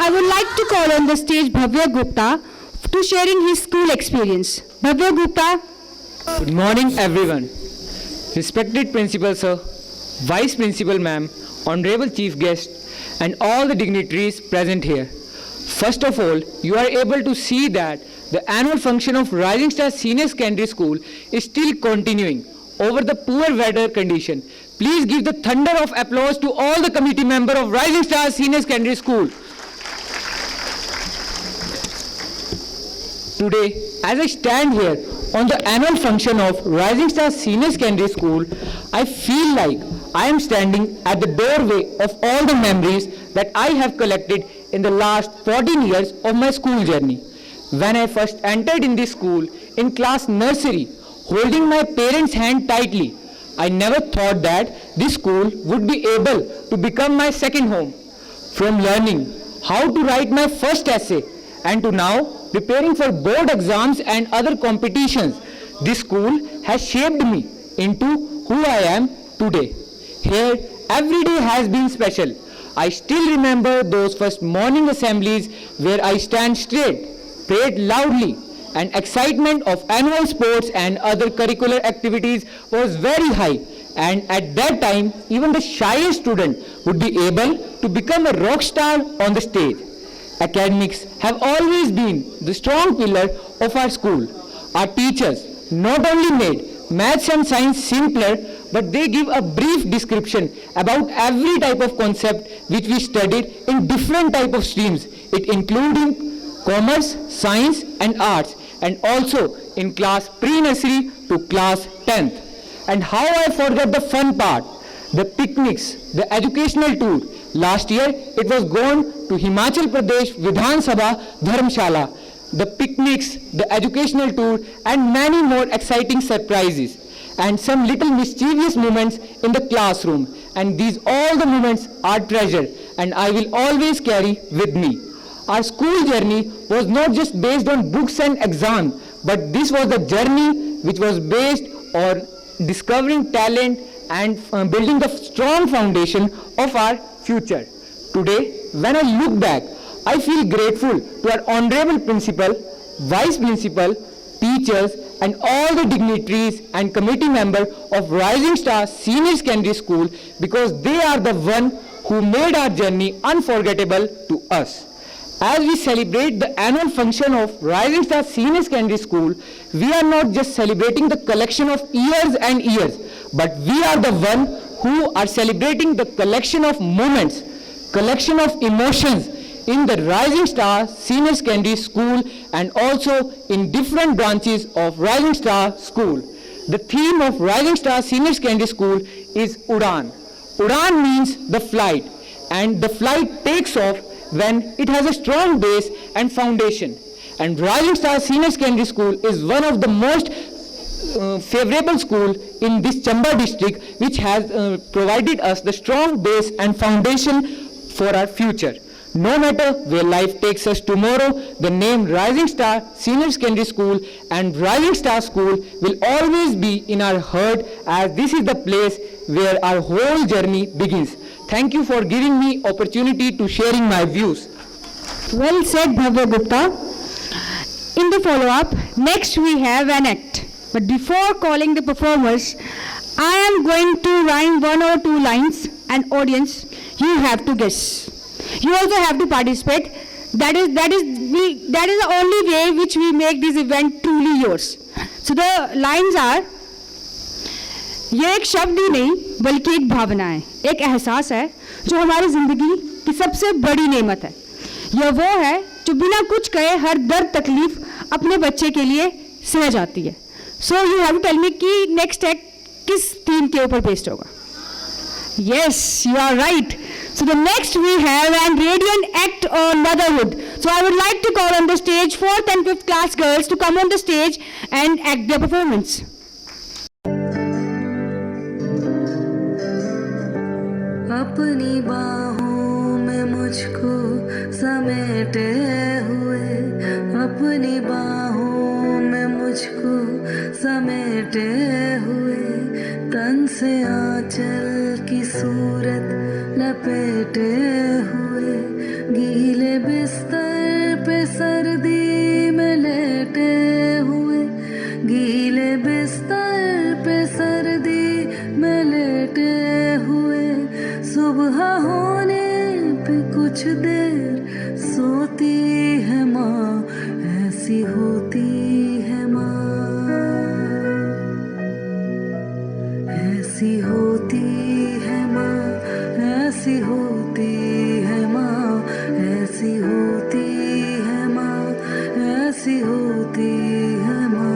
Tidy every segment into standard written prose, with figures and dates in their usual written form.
I would like to call on the stage Bhavya Gupta to sharing his school experience. Bhavya Gupta. Good morning, everyone. Respected Principal Sir, Vice Principal Ma'am, Honorable Chief Guest, and all the dignitaries present here. First of all, you are able to see that the annual function of Rising Star Senior Secondary School is still continuing over the poor weather condition. Please give the thunder of applause to all the committee members of Rising Star Senior Secondary School. Today, as I stand here on the annual function of Rising Star Senior Secondary School, I feel like I am standing at the doorway of all the memories that I have collected in the last 14 years of my school journey. When I first entered in this school in class nursery, holding my parents' hand tightly, I never thought that this school would be able to become my second home. From learning how to write my first essay and to now preparing for board exams and other competitions, this school has shaped me into who I am today. Here, every day has been special. I still remember those first morning assemblies where I stand straight, prayed loudly, and excitement of annual sports and other curricular activities was very high. And at that time, even the shyest student would be able to become a rock star on the stage. Academics have always been the strong pillar of our school. Our teachers not only made maths and science simpler, but they give a brief description about every type of concept which we studied in different type of streams, it including commerce, science and arts, and also in class pre-nursery to class 10th. And how I forgot the fun part, the picnics, the educational tour. Last year it was gone to Himachal Pradesh Vidhan Sabha Dharamshala. The picnics, the educational tour and many more exciting surprises and some little mischievous moments in the classroom. And these all the moments are treasure and I will always carry with me. Our school journey was not just based on books and exams, but this was the journey which was based on discovering talent and building the strong foundation of our future. Today, when I look back, I feel grateful to our honorable principal, vice principal, teachers, and all the dignitaries and committee members of Rising Star Senior Secondary School because they are the one who made our journey unforgettable to us. As we celebrate the annual function of Rising Star Senior Secondary School, we are not just celebrating the collection of years and years, but we are the one who are celebrating the collection of moments, collection of emotions in the Rising Star Senior Secondary School and also in different branches of Rising Star School. The theme of Rising Star Senior Secondary School is Udan. Udan means the flight, and the flight takes off when it has a strong base and foundation. And Rising Star Senior Secondary School is one of the most favorable school in this Chamba district which has provided us the strong base and foundation for our future. No matter where life takes us tomorrow, the name Rising Star Senior Secondary School and Rising Star School will always be in our heart as this is the place where our whole journey begins. Thank you for giving me opportunity to sharing my views. Well said, Bhavya Gupta. In the follow-up, next we have an act. But before calling the performers, I am going to rhyme one or two lines and audience, you have to guess. You also have to participate. That is the only way which we make this event truly yours. So the lines are, ये एक शब्द ही नहीं बल्कि एक भावना है, एक एहसास है जो हमारी जिंदगी की सबसे बड़ी नेमत है। यह वो है जो बिना कुछ कहे हर दर्द तकलीफ अपने बच्चे के लिए सह जाती है। So you have to tell me कि next act किस थीम के ऊपर बेस्ड होगा? Yes, you are right. So the next we have an radiant act on motherhood. So I would like to call on the stage 4th and 5th class girls to come on the stage and act their performance. अपनी बाहों में मुझको समेटे हुए, अपनी बाहों में मुझको समेटे हुए, तन से आंचल की सूरत लपेटे हुए, गीले कुछ देर सोती है माँ, ऐसी होती है माँ, ऐसी होती है माँ, ऐसी होती है माँ, ऐसी होती है माँ, ऐसी होती है माँ।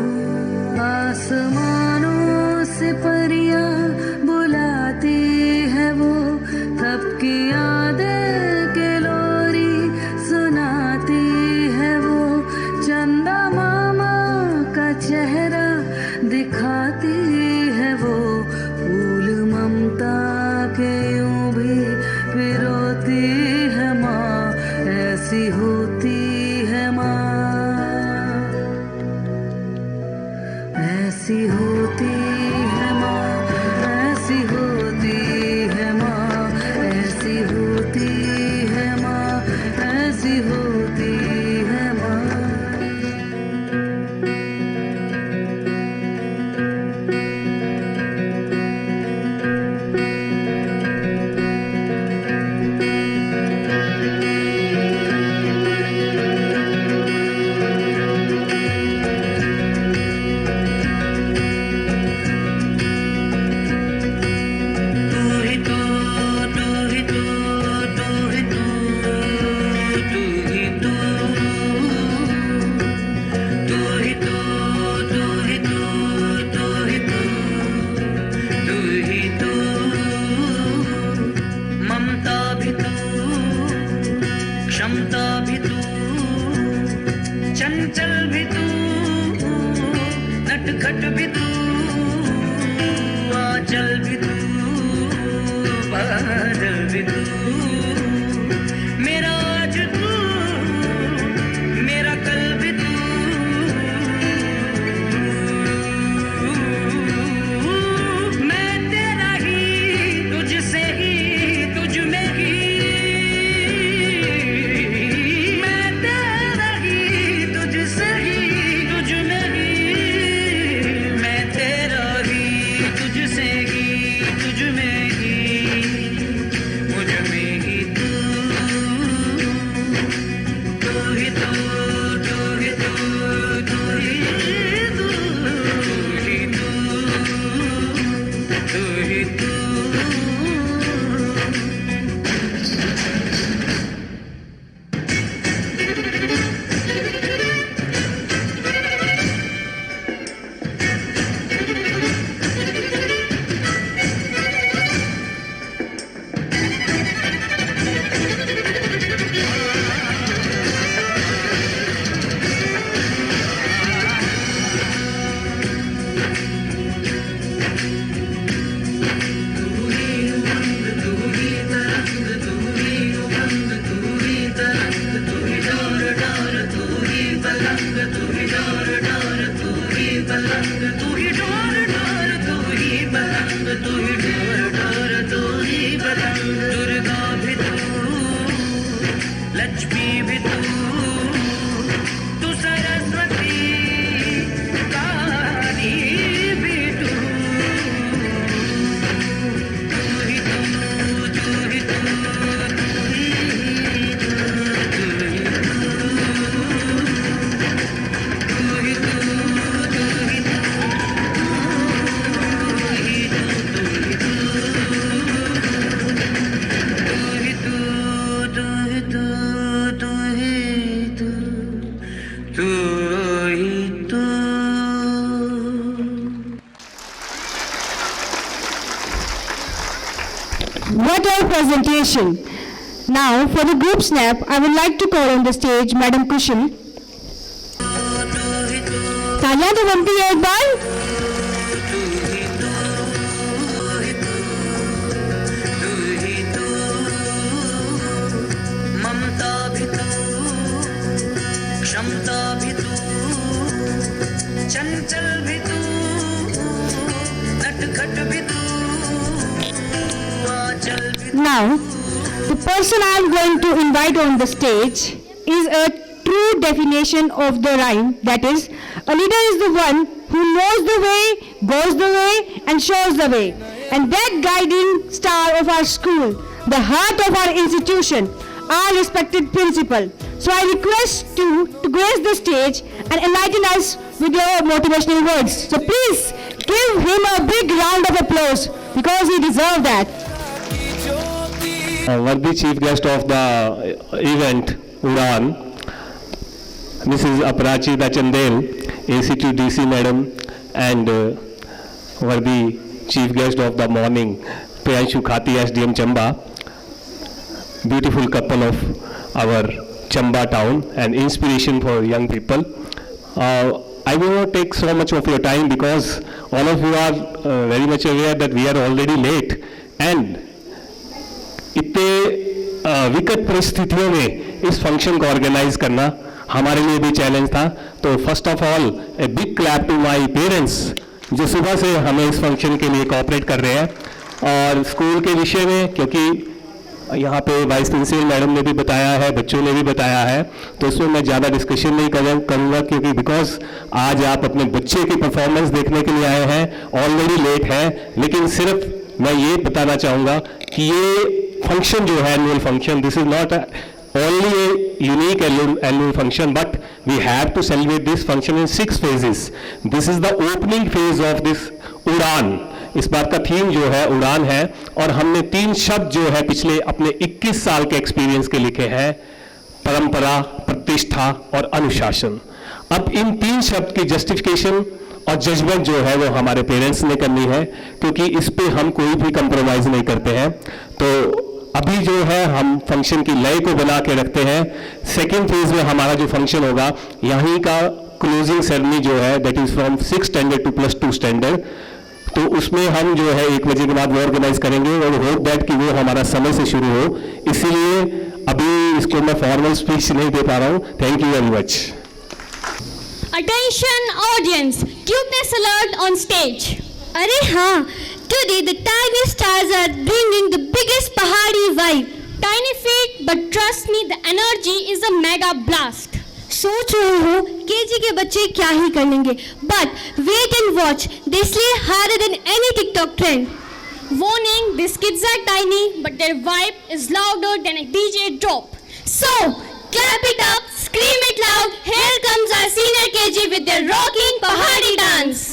आसमानों से परियां बुलाती है वो, तब की यादें के लोरी सुनाती है वो, चंदा मामा का चेहरा दिखाती है वो, फूल ममता के यूं भी पिरोती है माँ, ऐसी होती है माँ, ऐसी होती है माँ, ऐसी होती है माँ, ऐसी होती है माँ, ऐसी होती है माँ। ममता भी तू, क्षमता भी तू, चंचल भी तू, नटखट भी तू, आंचल भी तू, बादल भी तू, मेरा आज तू, मेरा कल भी तू, मैं तेरा ही, तुझसे ही, तुझ में ही, मैं तेरा ही, तुझसे ही, तुझ में ही, मैं तेरा ही, तुझसे ही, तुझ में ही, मुझ में ही तू, तू ही तू, तू ही तू, तू ही तू, तू ही तू, तू ही तू। दुर्गा भी तू, लक्ष्मी भी तू, तू सरस्वती, काली भी तू, तू ही तू, तू ही तू, तू ही तू, तू ही तू, तू ही तू, What a presentation! Now, for the group snap, I would like to call on the stage Madam Kushal. तालियां तो बनती है एक बार. ममता भी तू, क्षमता भी तू, चंचल भी तू, नटखट भी तू, आंचल भी तू। Now, the person I am going to invite on the stage is a true definition of the rhyme. That is, a leader is the one who knows the way, goes the way, and shows the way. And that guiding star of our school, the heart of our institution, our respected principal. So I request you to grace the stage and enlighten us with your motivational words. So please give him a big round of applause because he deserves that. Worthy chief guest of the event, Udan, Mrs. Aparachita Chandel, AC2DC Madam, and worthy chief guest of the morning, Priyanshu Khati, SDM Chamba, beautiful couple of our Chamba town and inspiration for young people. I will not take so much of your time because all of you are very much aware that we are already late and इतने विकट परिस्थितियों में इस function को organise करना हमारे लिए भी चैलेंज था. तो first of all a big clap to my parents जो सुबह से हमें इस फंक्शन के लिए कोऑपरेट कर रहे हैं. और स्कूल के विषय में क्योंकि यहाँ पे वाइस प्रिंसिपल मैडम ने भी बताया है, बच्चों ने भी बताया है, तो इसमें मैं ज़्यादा डिस्कशन नहीं करूँगा क्योंकि बिकॉज आज आप अपने बच्चे की परफॉर्मेंस देखने के लिए आए हैं, ऑलरेडी लेट है. लेकिन सिर्फ मैं ये बताना चाहूँगा कि ये फंक्शन जो है annual function, this is not only a unique annual function, but we have to celebrate this function in 6 phases. This is the opening phase of this उड़ान. इस बात का थीम जो है उड़ान है और हमने 3 शब्द जो है पिछले अपने 21 साल के एक्सपीरियंस के लिखे हैं, परंपरा, प्रतिष्ठा और अनुशासन. अब इन 3 शब्द की जस्टिफिकेशन और जजमेंट जो है वो हमारे पेरेंट्स ने करनी है क्योंकि इस पे हम कोई भी कंप्रोमाइज नहीं करते हैं. तो अभी जो है हम फंक्शन की लय को बना के रखते हैं. सेकेंड फेज में हमारा जो फंक्शन होगा यहीं का क्लोजिंग सेरेमनी जो है that is from 6 standard to +2 standard. तो उसमें हम जो है 1 बजे के बाद वो ऑर्गेनाइज करेंगे और होप दैट कि वो हमारा समय से शुरू हो. इसीलिए अभी इसको मैं फॉर्मल स्पीच नहीं दे पा रहा हूँ. Thank you very much. Attention audience, cuteness alert on stage. अरे हाँ, today the tiny stars are bringing the biggest pahadi vibe. Tiny feet, but trust me, the energy is a mega blast. सोच रहे हो KG के बच्चे क्या ही कर लेंगे, but wait and watch, they slay harder than any TikTok trend. Warning, these kids are tiny, but their vibe is louder than a DJ drop. So, clap it up, scream it loud, here comes our senior KG with their rocking pahadi dance.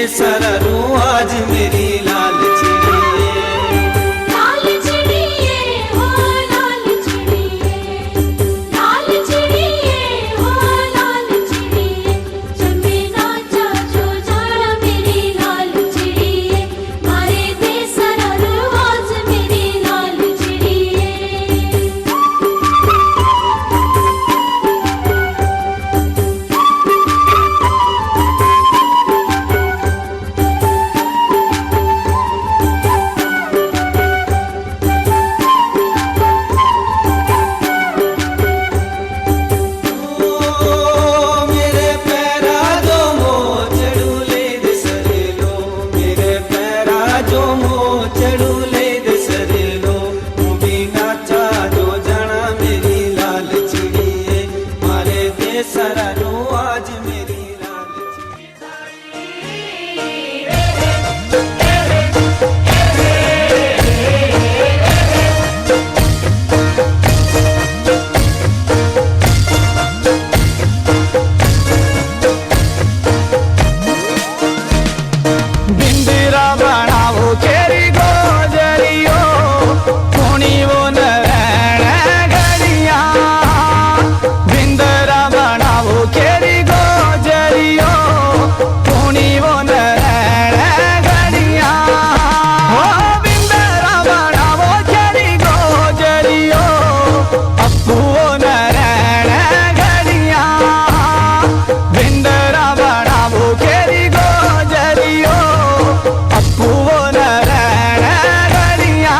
सारा रू आज मेरी लाल चिड़िए। लाल चिड़िए हो लाल चिड़िए, लाल चिड़िए हो लाल चिड़िए, जमे नाचा जो जाना मेरी लाल चिड़िए, मारे दे सारा रवाज मेरी लाल चिड़िए। मेरे पैरा जो मोचड़ू ले दे सरेलो, मेरे पैरा जो मोचड़ू ले दे सरेलो, तू भी नाचा जो जाना मेरी लाल चिड़िए, मारे दे सारा रू आज मेरी लाल चिड़िए। बिंदिरा बनावो केरी गोजरियो, कोणी वो नैण घड़िया। बिंदिरा बनावो केरी गोजरियो, कोणी वो नैण घड़िया। ओ बिंदिरा बनावो केरी गोजरियो, अप्पू वो नैण घड़िया। बिंदिरा बनावो केरी गोजरियो, अप्पू वो नैण घड़िया।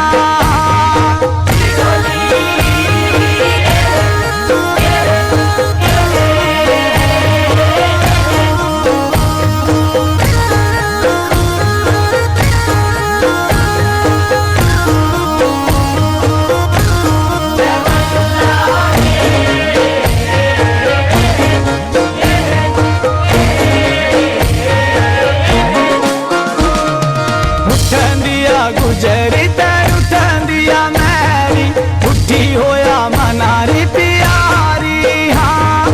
उठंदिया गुजरी तर उठंदिया मैरी, उठी होया मनारी प्यारी। हाँ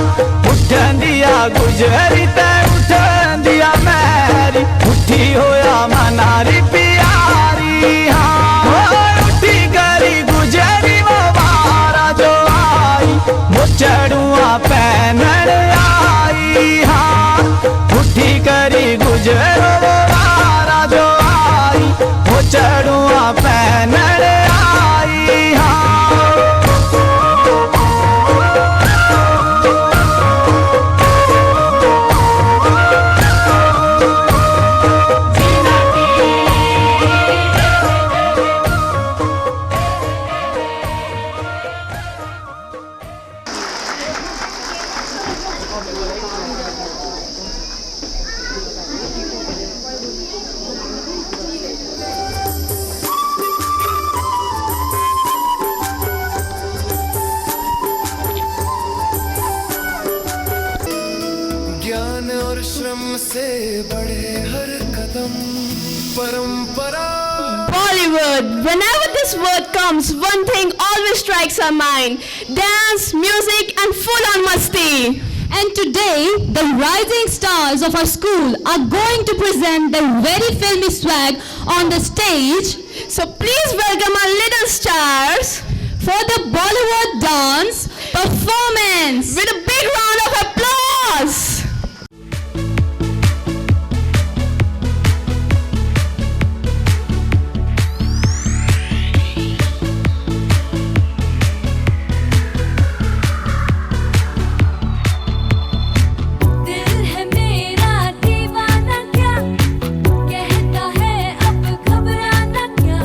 उठंदिया गुजरी तर उठंदिया मैरी, उठी होया मनारी प्यारी। हाँ उठी करी गुजरी वो बारा जो आई, वो चढ़ुआ पैनल आई। हाँ उठी करी गुजरो वो बारा जो आई, वो चढ़ुआ पैनल आई। हाँ ज्ञान और श्रम से बढ़े हर कदम परंपरा। Bollywood. Whenever this word comes, one thing always strikes our mind: dance, music, and full-on masti. And today, the rising stars of our school are going to present their very filmy swag on the stage. So please welcome our little stars for the Bollywood dance performance with a big round of applause. दिल है मेरा दीवाना क्या, कहता है अब घबराना क्या,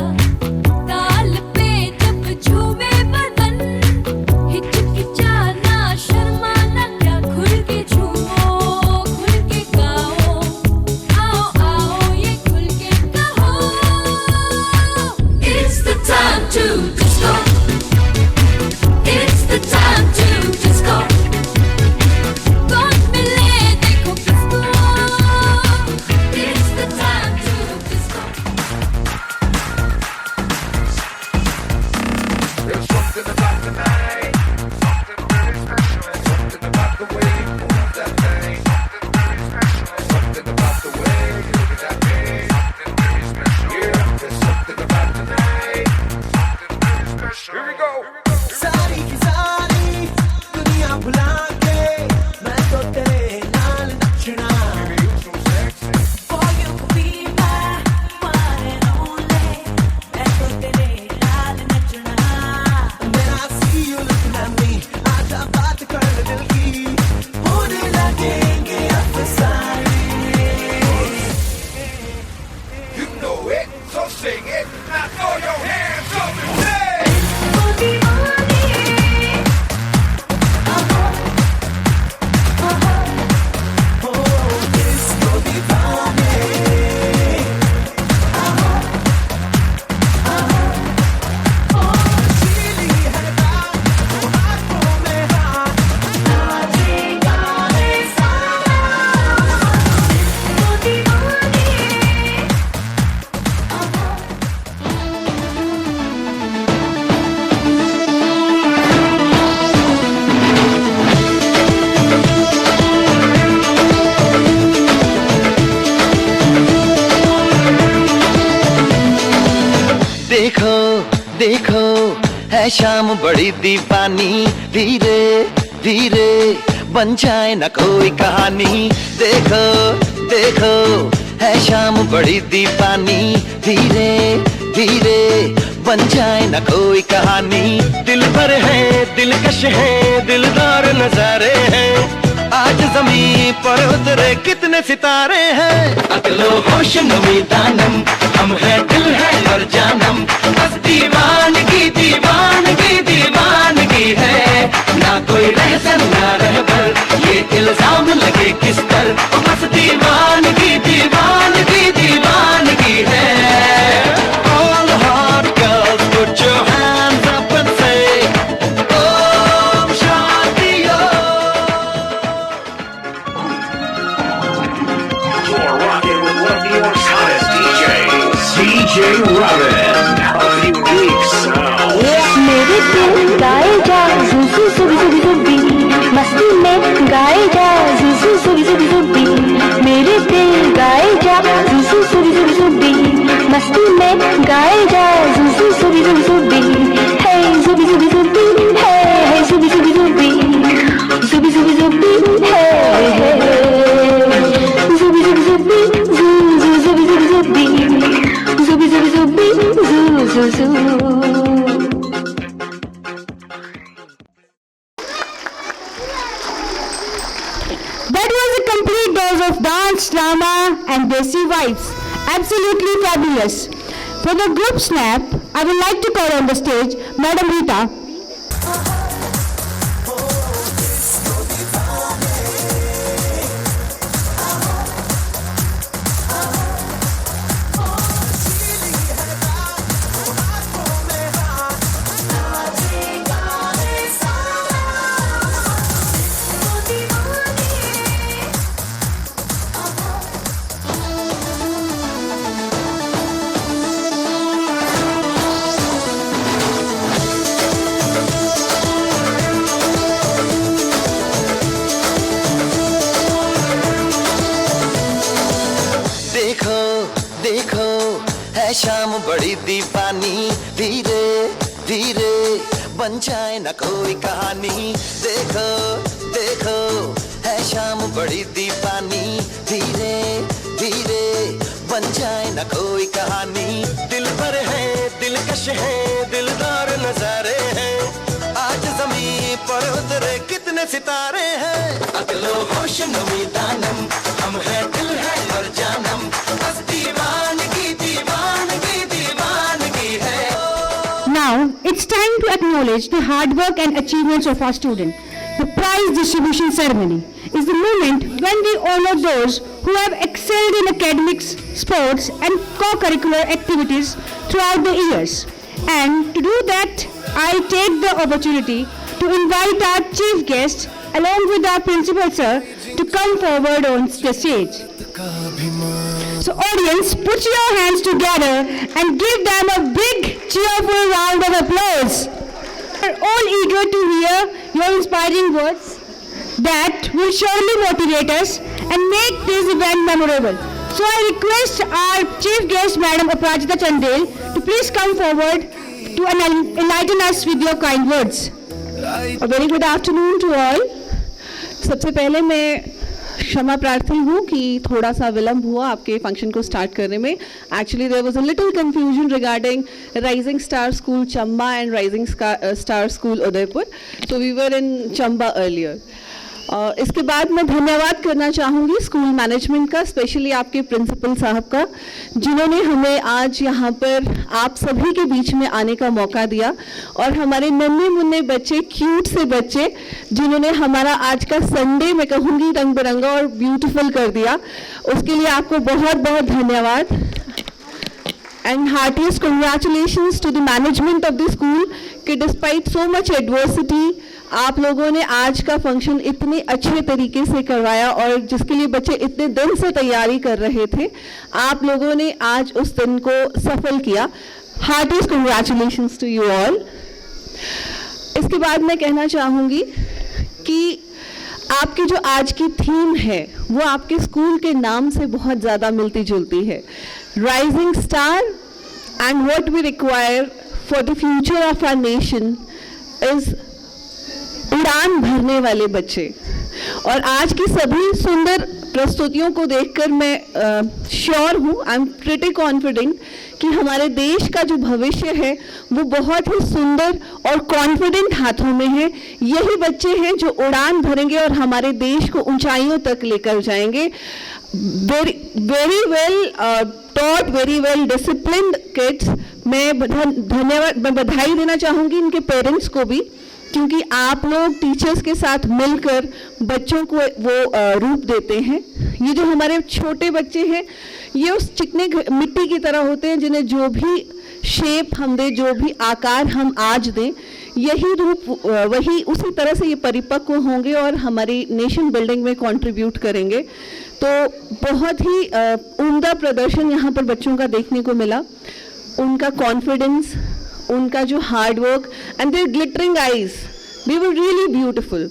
ताल पे जब झूमे बदन, हिचकिचाना शर्माना क्या, खुल के झूमो देखो देखो है शाम बड़ी दीवानी, धीरे धीरे बन जाए न कोई कहानी। देखो देखो है शाम बड़ी दीवानी, धीरे धीरे बन जाए न कोई कहानी। दिल भर है दिलकश है दिलदार नजारे हैं, आज जमीन पर उतरे कितने सितारे हैं। अकलो होश नमी दानम हम है दिल है और जानम, बस दीवानगी दीवानगी दीवानगी है। ना कोई रहसन ना रहबर ये इल्जाम लगे किस पर, बस दीवानगी दीवानगी दीवानगी है। All the hot girls put your hands up and say Om Shanti Om। You're rocking with one of New York's hottest DJs, DJ Robin, a unique sound. मेरे दिल गाए जा जुजू सुबी सुबी सुबी, मस्ती में गाए जा जुजू सुबी सुबी सुबी। मेरे दिल गाए जा जुजू सुबी सुबी सुबी, मस्ती में गाए जा जुजू सुबी सुबी सुबी। हे सुबी सुबी सुबी हे सुबी सुबी सुबी, सुबी सुबी सुबी हे सुबी सुबी सुबी जू जू सुबी सुबी सुबी, सुबी सुबी सुबी जू जू जू। That was a complete dose of dance, drama and desi vibes. Absolutely fabulous. For the group snap, I would like to call on the stage Madam Rita. देखो देखो है शाम बड़ी दीवानी, धीरे धीरे बन जाए न कोई कहानी। देखो देखो है शाम बड़ी दीवानी, धीरे धीरे बन जाए न कोई कहानी। दिल भर है दिलकश है दिलदार नजारे हैं, आज जमीन पर उतरे कितने सितारे हैं। अकलो होश नमी दानम हम है दिल है और जानम, बस दीवानगी दीवानगी दीवानगी है। Now, it's time to acknowledge the hard work and achievements of our students. The prize distribution ceremony is the moment when we honor those who have excelled in academics, sports and co-curricular activities throughout the years. And to do that, I take the opportunity to invite our chief guest along with our principal sir to come forward on the stage. So audience, put your hands together and give them a big cheerful round of applause. We are all eager to hear your inspiring words that will surely motivate us and make this event memorable. So I request our chief guest, Madam Aparajita Chandel, to please come forward to enlighten us with your kind words. A very good afternoon to all. सबसे पहले मैं क्षमा प्रार्थी हूँ कि थोड़ा सा विलंब हुआ आपके फंक्शन को स्टार्ट करने में. Actually there was a little confusion regarding rising star school Chamba and rising star school Udaipur. So we were in Chamba earlier. इसके बाद मैं धन्यवाद करना चाहूँगी स्कूल मैनेजमेंट का, स्पेशली आपके प्रिंसिपल साहब का, जिन्होंने हमें आज यहाँ पर आप सभी के बीच में आने का मौका दिया और हमारे नन्हे मुन्ने बच्चे, क्यूट से बच्चे, जिन्होंने हमारा आज का संडे मैं कहूँगी रंग बिरंगा और ब्यूटीफुल कर दिया, उसके लिए आपको बहुत बहुत धन्यवाद. And heartiest congratulations to the management of the school कि despite so much adversity आप लोगों ने आज का फंक्शन इतने अच्छे तरीके से करवाया और जिसके लिए बच्चे इतने दिन से तैयारी कर रहे थे, आप लोगों ने आज उस दिन को सफल किया. Heartiest congratulations to you all. इसके बाद मैं कहना चाहूँगी कि आपकी जो आज की थीम है वो आपके स्कूल के नाम से बहुत ज़्यादा मिलती जुलती है. Rising star and what we require for the future of our nation is उड़ान भरने वाले बच्चे। और आज की सभी सुंदर प्रस्तुतियों को देखकर मैं श्योर हूँ, आई एम प्रिटी कॉन्फिडेंट कि हमारे देश का जो भविष्य है वो बहुत ही सुंदर और कॉन्फिडेंट हाथों में है। यही बच्चे हैं जो उड़ान भरेंगे और हमारे देश को ऊंचाइयों तक लेकर जाएंगे। Very well taught, very well disciplined kids. मैं बधाई देना चाहूँगी इनके पेरेंट्स को भी, क्योंकि आप लोग टीचर्स के साथ मिलकर बच्चों को वो रूप देते हैं। ये जो हमारे छोटे बच्चे हैं ये उस चिकने मिट्टी की तरह होते हैं, जिन्हें जो भी शेप हम दें, जो भी आकार हम आज दें, यही रूप वही उसी तरह से ये परिपक्व होंगे और हमारी नेशन बिल्डिंग में कंट्रीब्यूट करेंगे। तो बहुत ही उम्दा प्रदर्शन यहाँ पर बच्चों का देखने को मिला। उनका कॉन्फिडेंस, उनका जो hard work and their glittering eyes, they were really beautiful.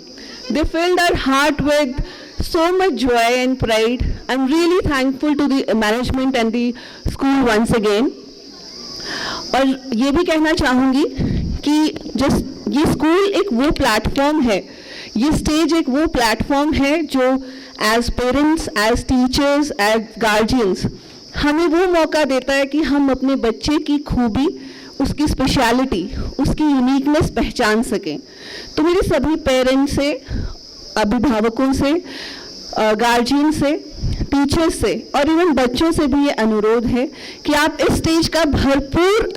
They filled our heart with so much joy and pride. I'm really thankful to the management and the school once again. और ये भी कहना चाहूँगी कि ये school एक वो platform है, ये स्टेज एक वो प्लेटफॉर्म है जो as parents, as teachers, as guardians हमें वो मौका देता है कि हम अपने बच्चे की खूबी, उसकी स्पेशलिटी, उसकी यूनिकनेस पहचान सकें। तो मेरे सभी पेरेंट्स से, अभिभावकों से, गार्जियन से, टीचर्स से और इवन बच्चों से भी ये अनुरोध है कि आप इस स्टेज का भरपूर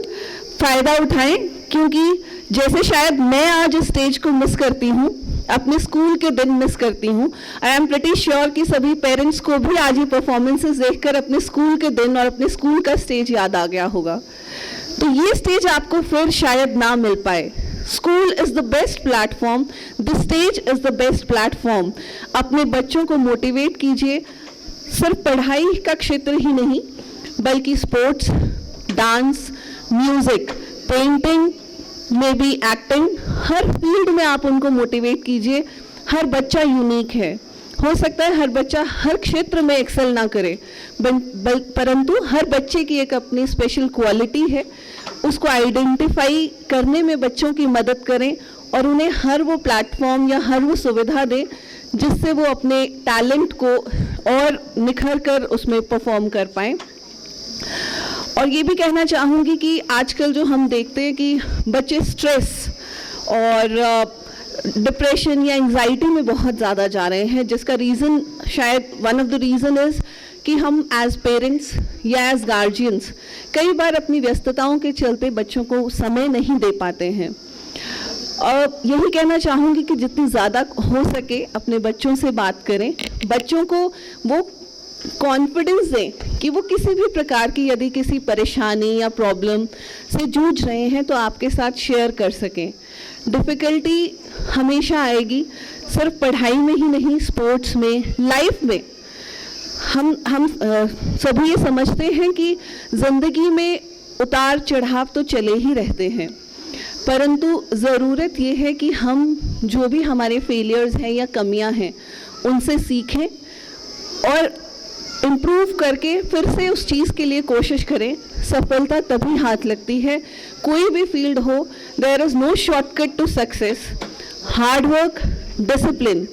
फ़ायदा उठाएं, क्योंकि जैसे शायद मैं आज इस स्टेज को मिस करती हूँ, अपने स्कूल के दिन मिस करती हूँ, आई एम प्रिटी श्योर कि सभी पेरेंट्स को भी आज ये परफॉर्मेंसेस देखकर अपने स्कूल के दिन और अपने स्कूल का स्टेज याद आ गया होगा। तो ये स्टेज आपको फिर शायद ना मिल पाए। School is the best platform, the stage is the best platform. अपने बच्चों को मोटिवेट कीजिए, सिर्फ पढ़ाई का क्षेत्र ही नहीं बल्कि sports, dance, music, painting, may be acting, her field में आप उनको मोटिवेट कीजिए। हर बच्चा यूनिक है। हो सकता है हर बच्चा हर क्षेत्र में एक्सेल ना करे, परंतु हर बच्चे की एक अपनी स्पेशल क्वालिटी है। उसको आइडेंटिफाई करने में बच्चों की मदद करें और उन्हें हर वो प्लेटफॉर्म या हर वो सुविधा दें जिससे वो अपने टैलेंट को और निखर कर उसमें परफॉर्म कर पाएँ। और ये भी कहना चाहूँगी कि आजकल जो हम देखते हैं कि बच्चे स्ट्रेस और डिप्रेशन या एंजाइटी में बहुत ज़्यादा जा रहे हैं, जिसका रीज़न शायद one of the reason is कि हम एज पेरेंट्स या एज गार्जियंस कई बार अपनी व्यस्तताओं के चलते बच्चों को समय नहीं दे पाते हैं। और यही कहना चाहूँगी कि जितनी ज़्यादा हो सके अपने बच्चों से बात करें, बच्चों को वो कॉन्फिडेंस दें कि वो किसी भी प्रकार की यदि किसी परेशानी या प्रॉब्लम से जूझ रहे हैं तो आपके साथ शेयर कर सकें। डिफ़िकल्टी हमेशा आएगी, सिर्फ पढ़ाई में ही नहीं, स्पोर्ट्स में, लाइफ में। हम सभी ये समझते हैं कि ज़िंदगी में उतार चढ़ाव तो चले ही रहते हैं, परंतु ज़रूरत ये है कि हम जो भी हमारे फेलियर्स हैं या कमियां हैं उनसे सीखें और इम्प्रूव करके फिर से उस चीज़ के लिए कोशिश करें। सफलता तभी हाथ लगती है, कोई भी फील्ड हो, there is no shortcut to success. Hard work, discipline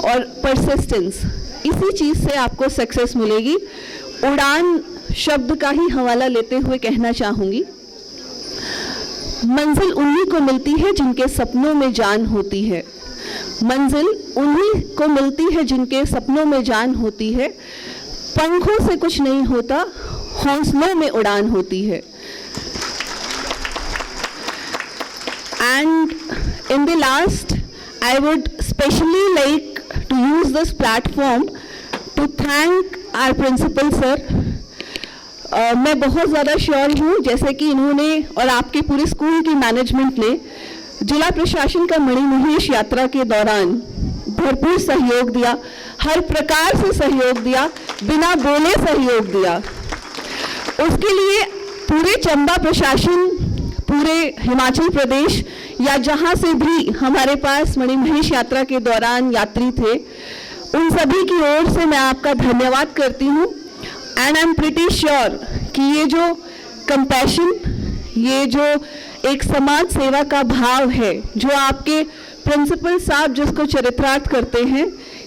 और परसिस्टेंस, इसी चीज़ से आपको सक्सेस मिलेगी। उड़ान शब्द का ही हवाला लेते हुए कहना चाहूँगी, मंजिल उन्हीं को मिलती है जिनके सपनों में जान होती है। मंजिल उन्हीं को मिलती है जिनके सपनों में जान होती है। पंखों से कुछ नहीं होता, हौसलों में उड़ान होती है। And in the last, I would specially like to use this platform to thank our principal sir. मैं बहुत ज़्यादा श्योर हूँ, जैसे कि इन्होंने और आपके पूरे स्कूल की मैनेजमेंट ने जिला प्रशासन का मणिमहेश यात्रा के दौरान भरपूर सहयोग दिया, हर प्रकार से सहयोग दिया, बिना बोले सहयोग दिया। उसके लिए पूरे चंबा प्रशासन, पूरे हिमाचल प्रदेश या जहाँ से भी हमारे पास मणिमहेश यात्रा के दौरान यात्री थे, उन सभी की ओर से मैं आपका धन्यवाद करती हूँ। And I am pretty sure कि ये जो कंपैशन, ये जो एक समाज सेवा का भाव है, जो आपके प्रिंसिपल साहब जिसको चरितार्थ करते हैं,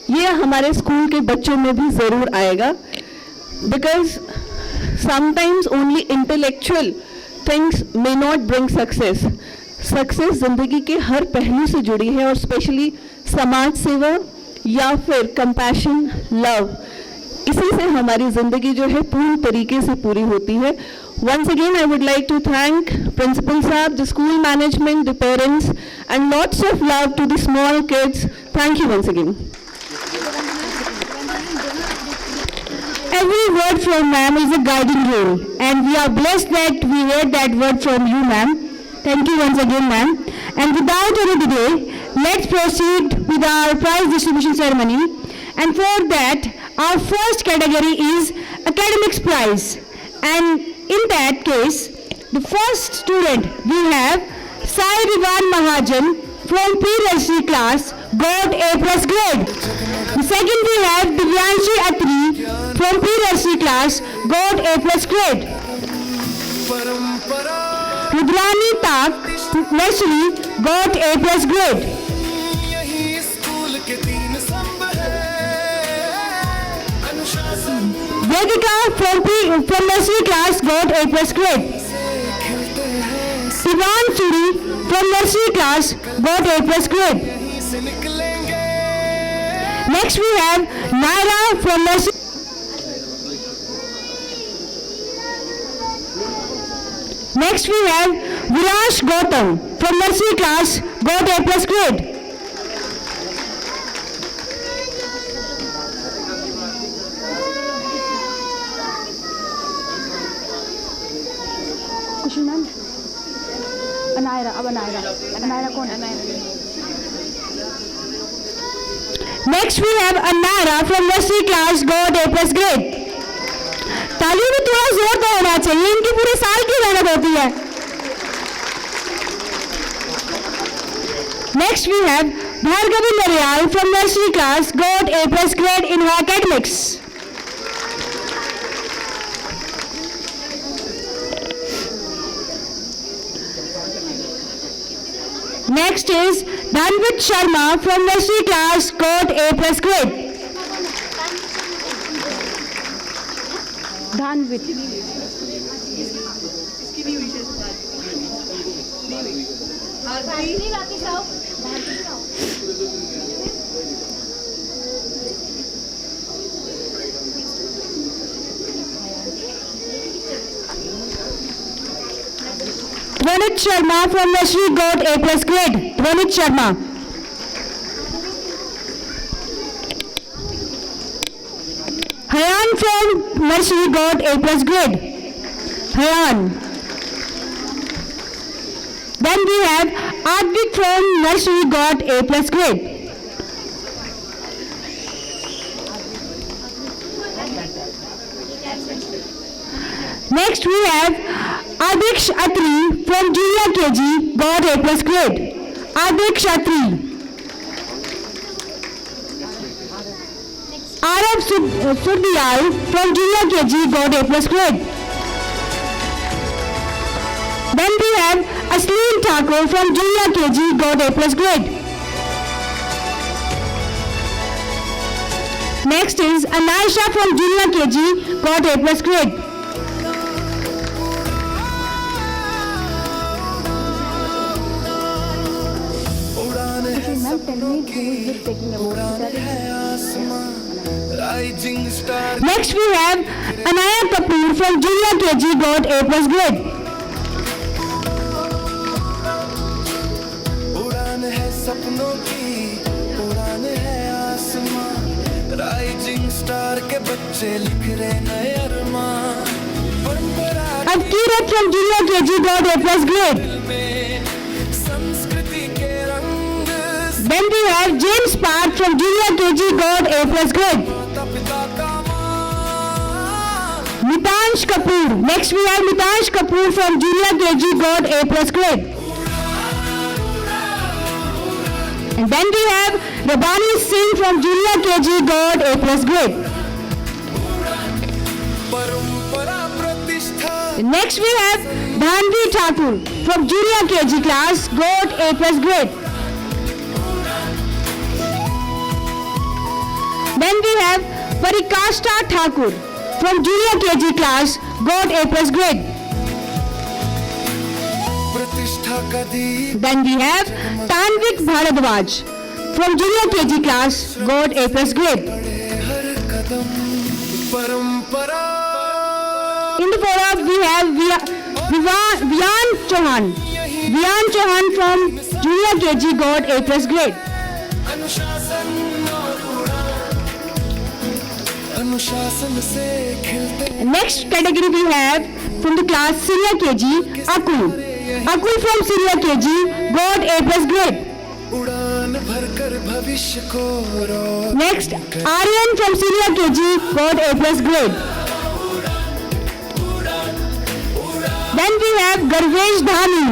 ये हमारे स्कूल के बच्चों में भी ज़रूर आएगा. Because sometimes only intellectual things may not bring success. Success ज़िंदगी के हर पहलू से जुड़ी है, और स्पेशली समाज सेवा या फिर कंपैशन, लव, इसी से हमारी ज़िंदगी जो है पूर्ण तरीके से पूरी होती है. Once again, I would like to thank Principal Saab, the school management, the parents, and lots of love to the small kids. Thank you once again. Every word from ma'am is a guiding rule, and we are blessed that we heard that word from you, ma'am. Thank you once again, ma'am. And without any delay, let's proceed with our prize distribution ceremony. And for that, our first category is academics prize. And in that case, the first student we have Sai Rivan Mahajan from pre-nursery class, got A+ grade. The second we have Divyanshi Atri from pre-nursery class, got A+ grade. परंपरा Rudrani Tak, nursery, got A+ grade. यही school के तीन स्तंभ है, अनुशासन Vedika from nursery class, got A+ grade. से खिलते हैं, Sivan Suri from nursery class, got A+ grade. यहीं से निकलेंगे. Next we have Naira from nursery. Next we have Vilash Gautam from nursery class, got A+ grade. Kushi ma'am. Anaira, अब Anaira कौन है? Next we have Anara from nursery class, got A+ grade. तालियों में थोड़ा जोर तो होना चाहिए, इनकी पूरे साल की मेहनत होती है. Next we have Bhargavi Naryal from nursery class, got A+ grade in her academics. Next is Dhanvit Sharma from nursery class, got A+ grade. Dhanvit. Dhanvit Sharma from nursery, got A+ grade. Dhanvit Sharma. Hayan from nursery, got A+ grade. Hayan. Then we have Advik from nursery, got A+ grade. Next we have Adiksh Atri from junior KG, got A+ grade. Adiksh Atri. Arav Surdiyal from junior KG, got A+ grade. Then we have Asleen Thakur from junior KG, got A+ grade. Next is Anaisha from junior KG, got A+ grade. उड़ान है सपनों की, उड़ान है आसमां, rising star. Next we have Anaya Kapoor from junior KG, got A+ grade. उड़ान है सपनों की, उड़ान है आसमां, राइजिंग स्टार के बच्चे लिख रहे नए अरमां. परंपरा Kirat from junior KG, got A+ grade. में संस्कृति के रंग, Then we have James Park from junior KG, got A+ grade. माता पिता का मान. Mitansh Kapoor. Next we have Mitansh Kapoor from junior KG, got A+ grade. And then we have Rabani Singh from junior KG, got A+ grade. परंपरा प्रतिष्ठा Next we have Dhanvi Thakur from Junior KG class, got A plus grade. Then we have Parikashta Thakur from Junior KG class, got A plus grade. प्रतिष्ठा का दीप Then we have Tanvik Bharadwaj from Junior KG class, got A plus grade. हर कदम परंपरा In the follow-up, we have Vian Chauhan. Vian Chauhan from Junior KG got A plus grade. अनुशासन और उड़ान अनुशासन से खिलते Next category we have from the class Senior KG, Akul. Akul from Senior KG got A plus grade. उड़ान भरकर भविष्य को रो Next, Aryan from Senior KG got A plus grade. Then we have Garvesh Dhami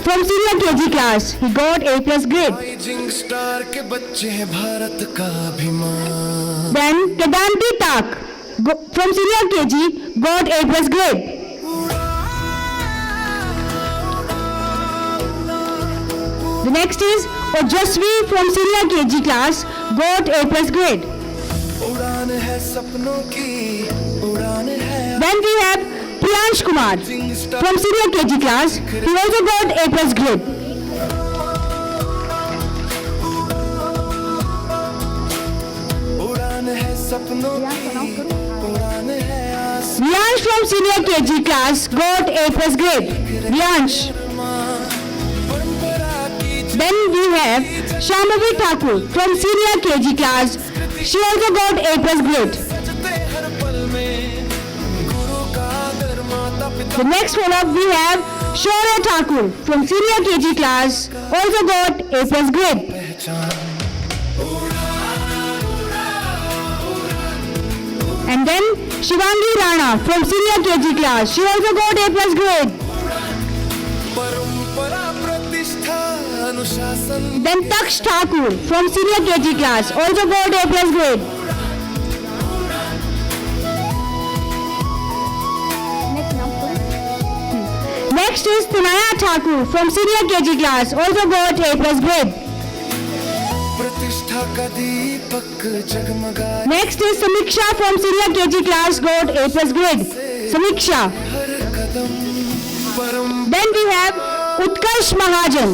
from Senior KG class. He got A plus grade. Rising star के बच्चे हैं भारत का अभिमान Then Kedanti Tak from Senior KG got A plus grade. The next is Ojasvi from Senior KG class got A plus grade. उड़ान है सपनों की उड़ान है Then we have Priyansh Kumar from Senior KG class. He also got A plus grade. उड़ान है सपनों की उड़ान है आसमान Riyansh from Senior KG class got A plus grade. Riyansh. परंपरा की Then we have Shambhavi Thakur from Senior KG class. She also got A plus grade. सजते हर पल में गुरु का आदर माता पिता The next follow-up we have Shaurya Thakur from Senior KG class. Also got A plus grade. पहचान And then Shivangi Rana from Senior KG class. She also got A plus grade. परंपरा प्रतिष्ठा अनुशासन Then Taksh Thakur from Senior KG class. Also got A plus grade. Next is Tanaya Thakur from Senior KG class. Also got A plus grade. प्रतिष्ठा का दीपक जगमगाए Next is Samiksha from Senior KG class. Got A plus grade. Samiksha. हर कदम परम Then we have Utkarsh Mahajan.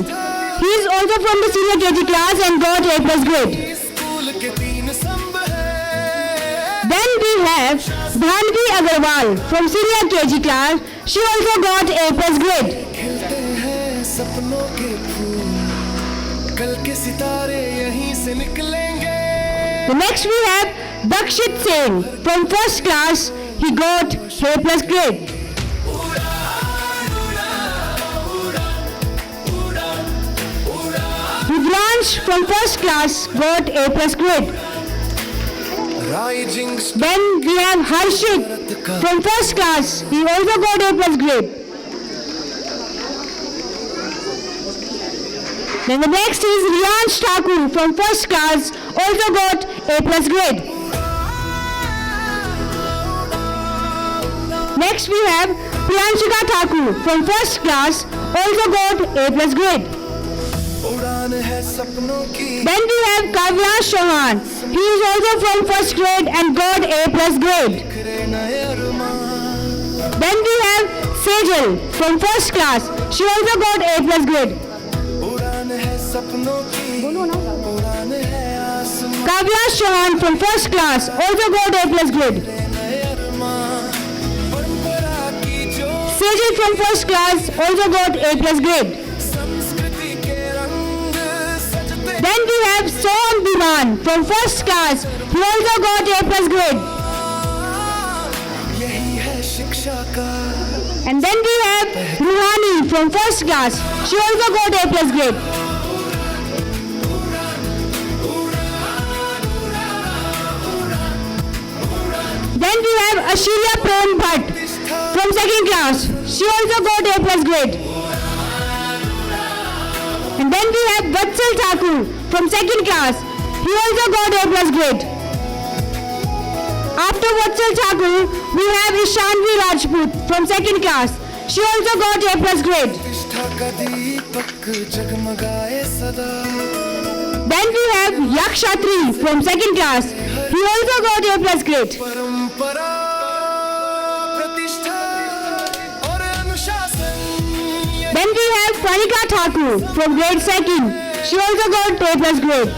He is also from the Senior KG class and got A plus grade. School के तीन स्तंभ है Then we have Dhanvi Agarwal from Senior KG class. She also got A plus grade. खिलते हैं सपनों के फूल कल के सितारे यहीं से निकलेंगे The next we have Dakshit Sen from first class. He got A plus grade. Rudransh from first class got A plus grade. Rising Then we have Harshit from first class. He also got A plus grade. Then the next is Riyansh Thakur from first class. Also got A plus grade. Next we have Priyanshika Thakur from first class. Also got A plus grade. उड़ान है सपनों की Then we have Kavyash Chauhan. He is also from first grade and got A plus grade. बिखरे नए अरमान Then we have Sejal from first class. She also got A plus grade. उड़ान है सपनों की उड़ान है आसमान Kavyash Chauhan from first class also got A plus grade. नए अरमान परंपरा की जो Sejal from first class also got A plus grade. संस्कृति के रंग सजते Then we have Soham Diwan from first class. He also got A plus grade. यही है शिक्षा का And then we have Ruhani from first class. She also got A plus grade. Then we have Ashilya Prem Bhatt from second class. She also got A plus grade. And then we have Vatsal Thakur from second class. He also got A plus grade. After Vatsal Thakur, we have Ishanvi Rajput from 2nd class. She also got A+ grade. प्रतिष्ठा का दीपक जगमगाए सदा Then we have Yakshatri from 2nd class. He also got A+ grade. परंपरा प्रतिष्ठा और अनुशासन Then we have Panika Thakur from grade 2nd. She also got A+ grade.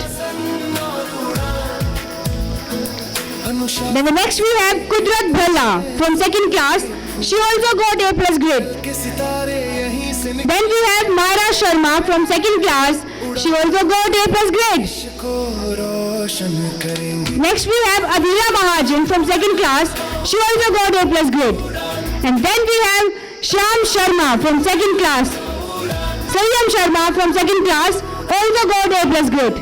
अनुशासन Then the next we have Kudrat Bhalla from 2nd class. She also got A+ grade. के सितारे यहीं से Then we have Myra Sharma from 2nd class. She also got A+ grade. को रोशन करेंगे Next we have Adila Mahajan from 2nd class. She also got A+ grade. And then we have Shyam Sharma from 2nd class. Saryam Sharma from 2nd class also got A+ grade.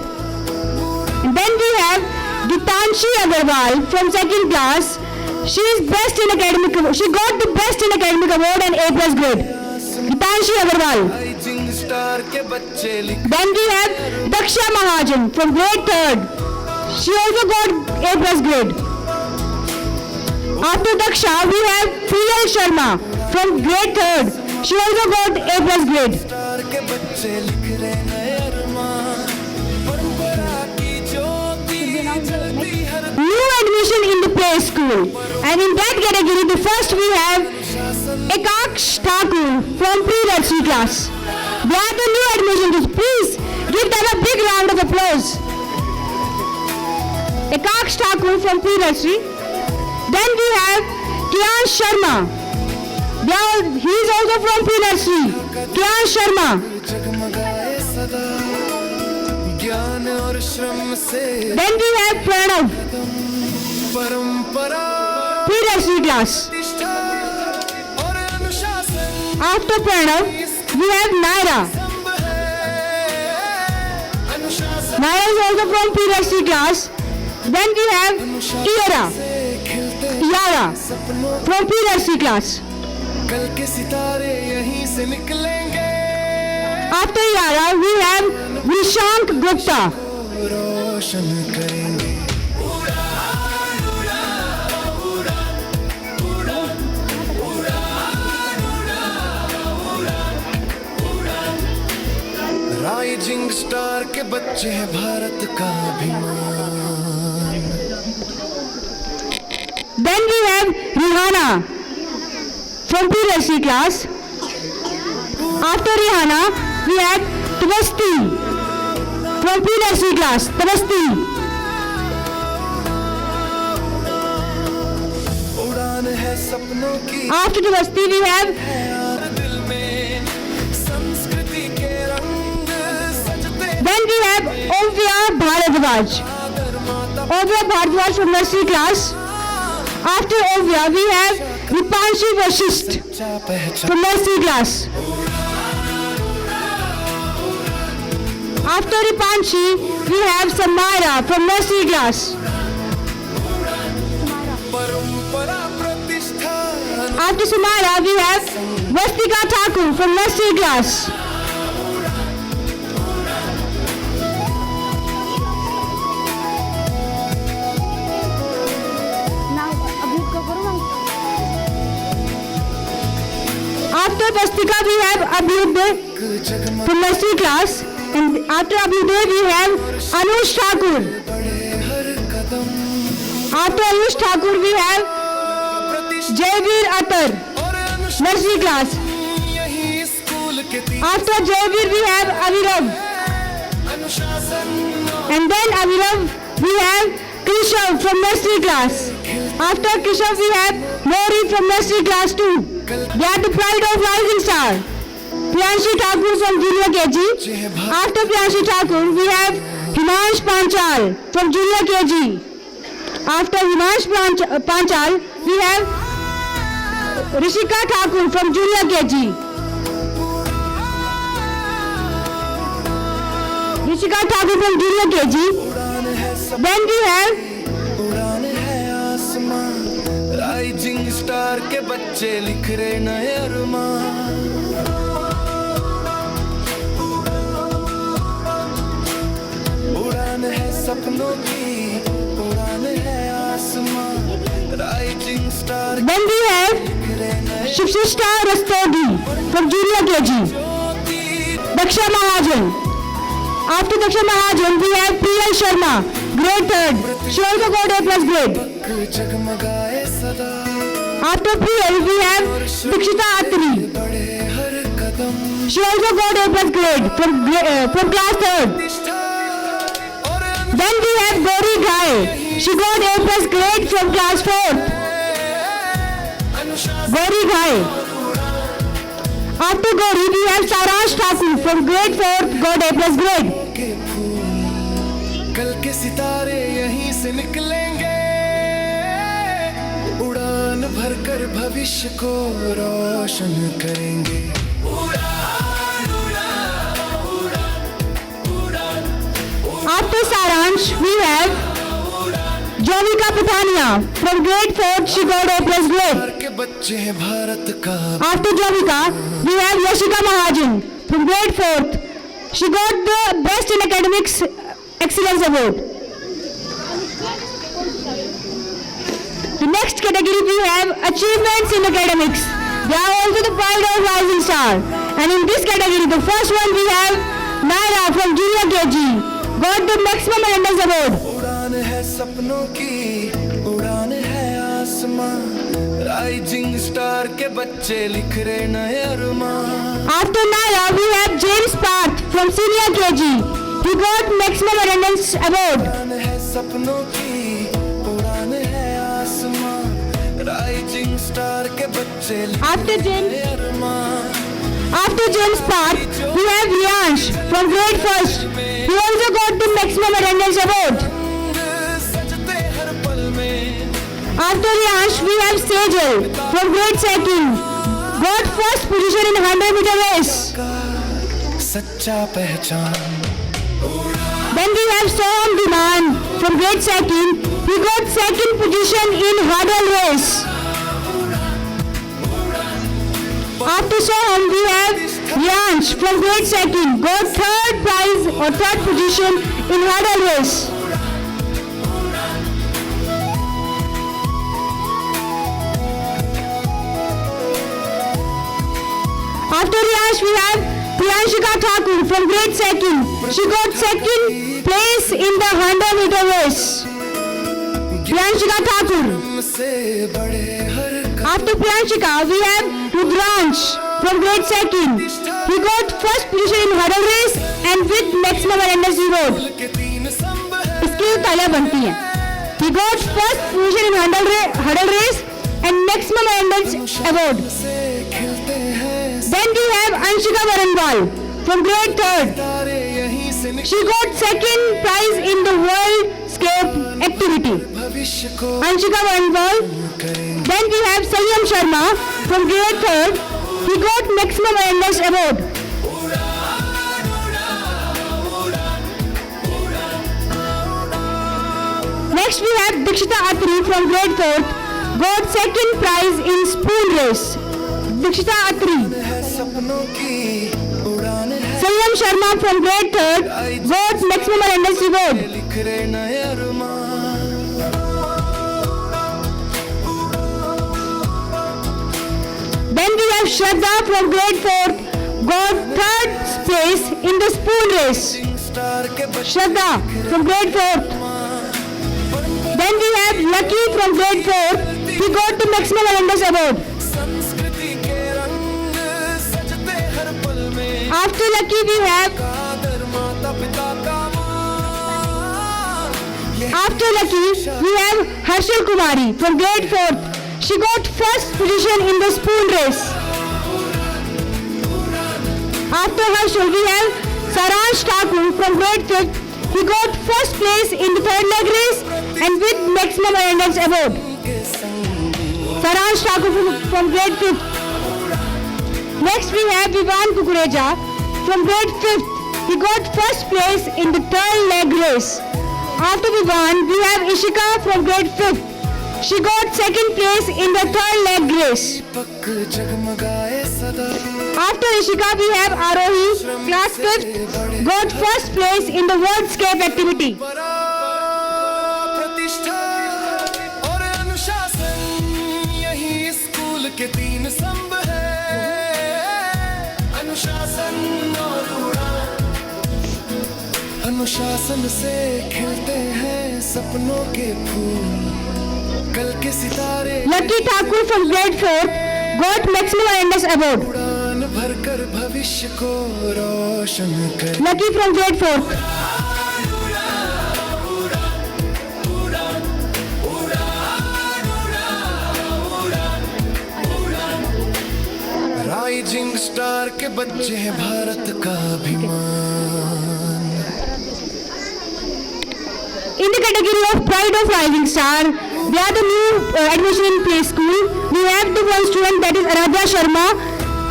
And then we have Gitanshi Agarwal from 2nd class. She is best in academic. She got the best in academic award and A+ grade. Gitanshi Agarwal. Rising star के बच्चे लिख Then we have Daksha Mahajan from grade 3rd. She also got A+ grade. After Daksha, we have Priyal Sharma from grade 3rd. She also got A+ grade. Star के बच्चे लिख रहे नए अरमान परंपरा की ज्योति जलती हर New admission in the play school. And in that category, the first we have Ekaksh Thakur from pre-nursery class. They are the new admissions. Please give them a big round of applause. Ekaksh Thakur from pre-nursery. Then we have Kiyan Sharma. He is also from pre-nursery. Kiyan Sharma. जगमगाए सदा ज्ञान और श्रम से Then we have Pranav, परंपरा pre-nursery class. प्रतिष्ठा और अनुशासन After Pranav, we have Naira. अनुशासन Naira is also from pre-nursery class. Then we have Iara. से खिलते Iara सपनों from pre-nursery class. कल के सितारे यहीं से निकलेंगे After Iara, we have Vishank Gupta. रोशन करेंगे राइजिंग स्टार के बच्चे हैं भारत का अभिमान Then we have Rihanna from pre-nursery class. After Rihanna, we have Tavasti from pre-nursery class. Tavasti. उड़ान है सपनों की After Tavasti, we have यार दिल में संस्कृति के रंग सजते Then we have Ovya Bharadwaj. आदर माता Ovya Bharadwaj from nursery class. After Ovya, we have Vipanshi Vashisht चा पहचान from nursery class. After Vipanshi, we have Samara from nursery class. परंपरा प्रतिष्ठा After Samara, we have Vastika Thakur from nursery class. After Vastika, we have Abhyuday जगमग from nursery class. And after Abhyuday, we have Anush Thakur. बड़े हर कदम After Anush Thakur, we have प्रतिष्ठा Jayveer Atar, और अनुशासन nursery class. यही school के तीन After Jayveer, we have Avirav. अनुशासन And then Avirav, we have Krishav from nursery class. After Krishav, we have Mori from nursery class 2. They are the pride of Rising Star. Priyanshi Thakur from junior KG. After Priyanshi Thakur, we have Himansh Panchal from junior KG. After Himansh Panchal, we have Rishika Thakur from junior KG. Rishika Thakur from junior KG. उड़ान है सब Then we have उड़ान है आसमां rising star के बच्चे लिख रहे नए अरमान उड़ान है सपनों की उड़ान है आसमां rising star Then we have Shivshrishta Rastogi from Junior KG. Daksha Mahajan. After Daksha Mahajan, we have Priyal Sharma, grade 3rd. She also got A plus grade. जगमगाए सदा After Priyal, we have Dikshita Atri. बढ़े हर कदम She also got A plus grade from class 3rd. और Then we have Gauri Ghai. She got A plus grade from class 4th. Gauri Ghai. After Gauri, we have Saransh Thakur from grade 4th, got A plus grade. के फूल कल के सितारे यहीं से निकलेंगे उड़ान भरकर भविष्य को रोशन करेंगे After Saransh, we have Jovika Pathania from grade 4th, she got A plus grade. के बच्चे हैं भारत का After Jovika, we have Yashika Mahajan from grade 4th. She got the Best in Academics Excellence Award. The next category we have Achievements in Academics. They are also the pride of Rising Star. And in this category, the first one we have Naira from Junior KG. Got the Maximum Attendance Award. उड़ान है सपनों की उड़ान है आसमां rising star के बच्चे लिख रहे नए अरमान After Naira, we have James Parth from Senior KG. He got Maximum Attendance Award. उड़ान है सपनों की उड़ान है आसमां राइजिंग स्टार के बच्चे लिख After James, रहे अरमान after James Parth, we have Riyansh from grade 1st. He also got the Maximum Attendance Award. सजते हर पल में After Riyansh, we have Sejal from grade 2nd. Got first position in 100-meter race. का सच्चा पहचान Then we have Soham Diman from grade 2nd. He got second position in hurdle race. After Soham, we have Riyansh from grade 2nd. Got third prize or third position in hurdle race. After Riyansh, we have Priyanshika Thakur from grade 2nd. She got second place in the 100-meter race. Priyanshika Thakur. से बड़े हर After Priyanshika, we have Rudransh from grade 2nd. He got first position in hurdle race and with Maximum Attendance Award. के तीन स्तंभ है इसकी तालियां बनती हैं. He got first position in hurdle race and Maximum Attendance Award. से खिलते हैं Then we have Anshika Varanwal from grade 3rd. तारे यहीं से She got second prize in the Worldscape activity. भविष्य को Anshika Varanwal. करेंगे Then we have Sayyam Sharma from grade 3rd. He got Maximum Attendance Award. Next we have Dikshita Atri from grade 4th. Got second prize in spoon race. Dikshita Atri. है सपनों की उड़ान है Sayyam Sharma from grade 3rd. Got Maximum Attendance Award. लिख रहे नए अरमान Then we have Shraddha from grade 4th. Got third place in the spoon race. Star के बच्चे Shraddha from grade 4th. Then we have Lucky from grade 4th. He got the Maximum Attendance Award. संस्कृति के रंग सजते हर पल में After Lucky we have आदर माता पिता का मान ये After Lucky we have Harshal Kumari from grade 4th. She got first position in the spoon race. After Harshal we have Saransh Thakur from grade 5th. He got first place in the third leg race and with Maximum Attendance Award. के संगी Saransh Thakur from grade 5th. Next we have Vivan Kukureja from grade 5th. He got first place in the third leg race. After Vivan, we have Ishika from grade 5th. She got second place in the third leg race. पक जगमगाए सदा After Ishika, we have Arohi, class 5th, got first place in the Worldscape activity. प्रतिष्ठा और अनुशासन के 3 स्तंभ है, अनुशासन और उड़ान। अनुशासन से खिलते हैं सपनों के फूल, कल के सितारे। Lucky Thakur from grade 4 got maximum awareness award. उड़ान भरकर भविष्य को रोशन कर। Lucky from grade 4. Rising star के बच्चे हैं भारत का अभिमान। In the category of Pride of Rising Star, they are the new admission in play school. We have the one student that is Aradhya Sharma.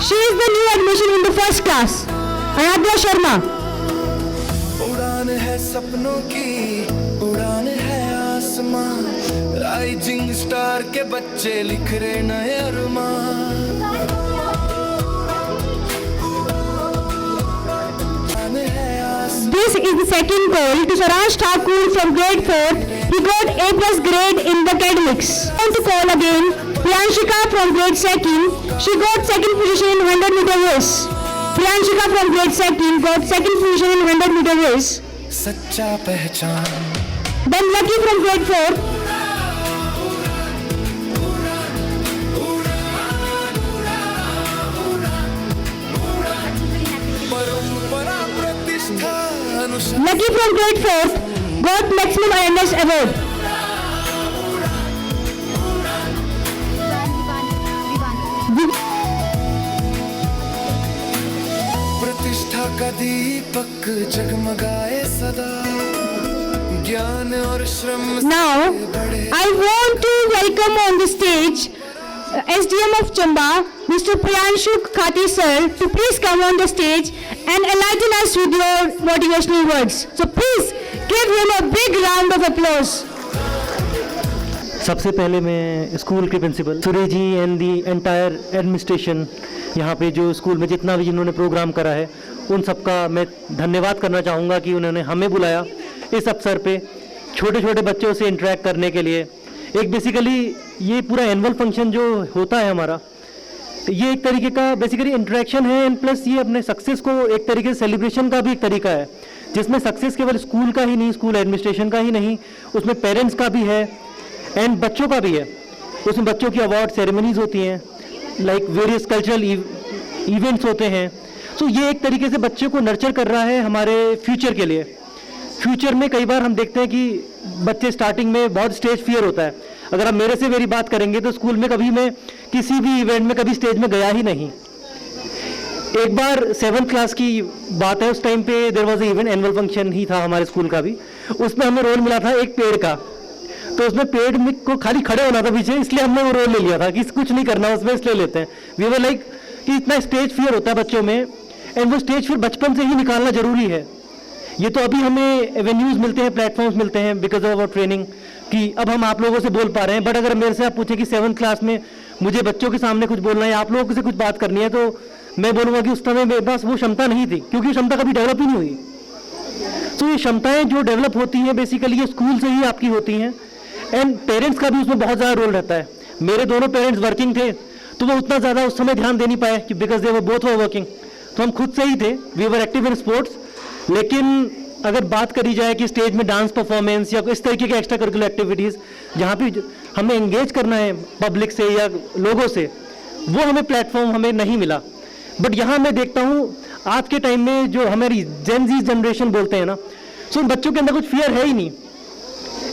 She is the new admission in the first class. Aradhya Sharma. उड़ान है सपनों की, उड़ान है आसमान। Rising star के बच्चे लिख रहे नए अरमान। This is the second call to Saraj Thakur from grade 4. He got A+ grade in the academics. And to call again, Priyanshika from grade 2nd. She got second position in 100-meter race. Priyanshika from grade 2nd got second position in 100-meter race. सच्चा पहचान। Then Lucky from grade 4. परंपरा प्रतिष्ठा अनुशासन। Lucky from grade 4 got maximum awareness award. प्रतिष्ठा का दीपक जगमगाए सदा, ज्ञान और श्रम से Now, बड़े। I want to welcome on the stage SDM of Chamba, Mr. Priyanshu Khati sir, to please come on the stage and enlighten us with your motivational words. So please give him a big round of applause. सबसे पहले मैं school के principal Suresh ji and the entire administration, यहाँ पे जो school में जितना भी जिन्होंने प्रोग्राम करा है, उन सबका मैं धन्यवाद करना चाहूँगा कि उन्होंने हमें बुलाया इस अवसर पे छोटे छोटे बच्चों से इंटरेक्ट करने के लिए। एक बेसिकली ये पूरा एनुअल फंक्शन जो होता है हमारा, ये एक तरीके का बेसिकली इंटरेक्शन है, एंड प्लस ये अपने सक्सेस को एक तरीके से सेलिब्रेशन का भी एक तरीका है, जिसमें सक्सेस केवल स्कूल का ही नहीं, स्कूल एडमिनिस्ट्रेशन का ही नहीं, उसमें पेरेंट्स का भी है एंड बच्चों का भी है। उसमें बच्चों की अवार्ड सेरेमनीज होती हैं, लाइक वेरियस कल्चरल इवेंट्स होते हैं। सो ये एक तरीके से बच्चे को नर्चर कर रहा है हमारे फ्यूचर के लिए। फ्यूचर में कई बार हम देखते हैं कि बच्चे स्टार्टिंग में बहुत स्टेज फियर होता है। अगर आप मेरे से मेरी बात करेंगे तो स्कूल में कभी मैं किसी भी इवेंट में कभी स्टेज में गया ही नहीं। एक बार 7th क्लास की बात है, उस टाइम पे there was event, annual function ही था हमारे स्कूल का भी, उसमें हमें रोल मिला था एक पेड़ का। तो उसमें पेड़ में को खाली खड़े होना था पीछे, इसलिए हमने वो रोल ले लिया था कि कुछ नहीं करना उसमें, इसलिए लेते हैं। वी वर लाइक कि इतना स्टेज फियर होता है बच्चों में, एंड वो स्टेज फियर बचपन से ही निकालना जरूरी है। ये तो अभी हमें एवेन्यूज मिलते हैं, प्लेटफॉर्म्स मिलते हैं बिकॉज ऑफ आवर ट्रेनिंग, कि अब हम आप लोगों से बोल पा रहे हैं। बट अगर मेरे से आप पूछे कि 7th क्लास में मुझे बच्चों के सामने कुछ बोलना है, आप लोगों से कुछ बात करनी है, तो मैं बोलूँगा कि उस समय मेरे पास वो क्षमता नहीं थी, क्योंकि क्षमता कभी डेवलप ही नहीं हुई। तो ये क्षमताएं जो डेवलप होती हैं बेसिकली ये स्कूल से ही आपकी होती हैं, एंड पेरेंट्स का भी उसमें बहुत ज़्यादा रोल रहता है। मेरे दोनों पेरेंट्स वर्किंग थे, तो वो उतना ज़्यादा उस समय ध्यान दे नहीं पाए कि बिकॉज दे वो बोथ वर वर्किंग। तो हम खुद से ही थे, we were active in sports. लेकिन अगर बात करी जाए कि स्टेज में डांस परफॉर्मेंस या इस तरीके के एक्स्ट्रा करिकुलर एक्टिविटीज़ जहाँ पे हमें एंगेज करना है पब्लिक से या लोगों से, वो हमें प्लेटफॉर्म हमें नहीं मिला। बट यहाँ मैं देखता हूँ आज के टाइम में जो हमारी जेन जी जनरेशन बोलते हैं ना, सो बच्चों के अंदर कुछ फियर है ही नहीं।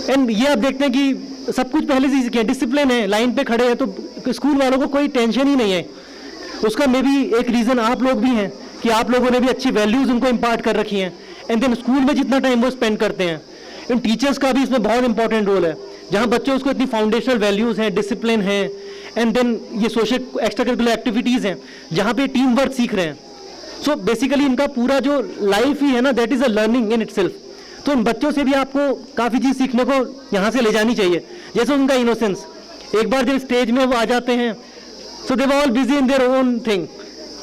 एंड ये आप देखते हैं कि सब कुछ पहले से सीखे, डिसिप्लिन है, लाइन पे खड़े हैं, तो स्कूल वालों को कोई टेंशन ही नहीं है। उसका मे भी एक रीज़न आप लोग भी हैं कि आप लोगों ने भी अच्छी वैल्यूज़ उनको इम्पार्ट कर रखी हैं, एंड देन स्कूल में जितना टाइम वो स्पेंड करते हैं, इन टीचर्स का भी इसमें बहुत इंपॉर्टेंट रोल है, जहाँ बच्चों को इतनी फाउंडेशनल वैल्यूज़ हैं, डिसिप्लिन है, एंड देन ये सोशल एक्स्ट्रा करिकुलर एक्टिविटीज़ हैं जहाँ पे टीम वर्क सीख रहे हैं। सो बेसिकली इनका पूरा जो लाइफ ही है ना, that is a learning in itself. तो इन बच्चों से भी आपको काफ़ी चीज़ सीखने को यहाँ से ले जानी चाहिए, जैसे उनका इनोसेंस। एक बार जब स्टेज में वो आ जाते हैं, so they were all busy in their own thing,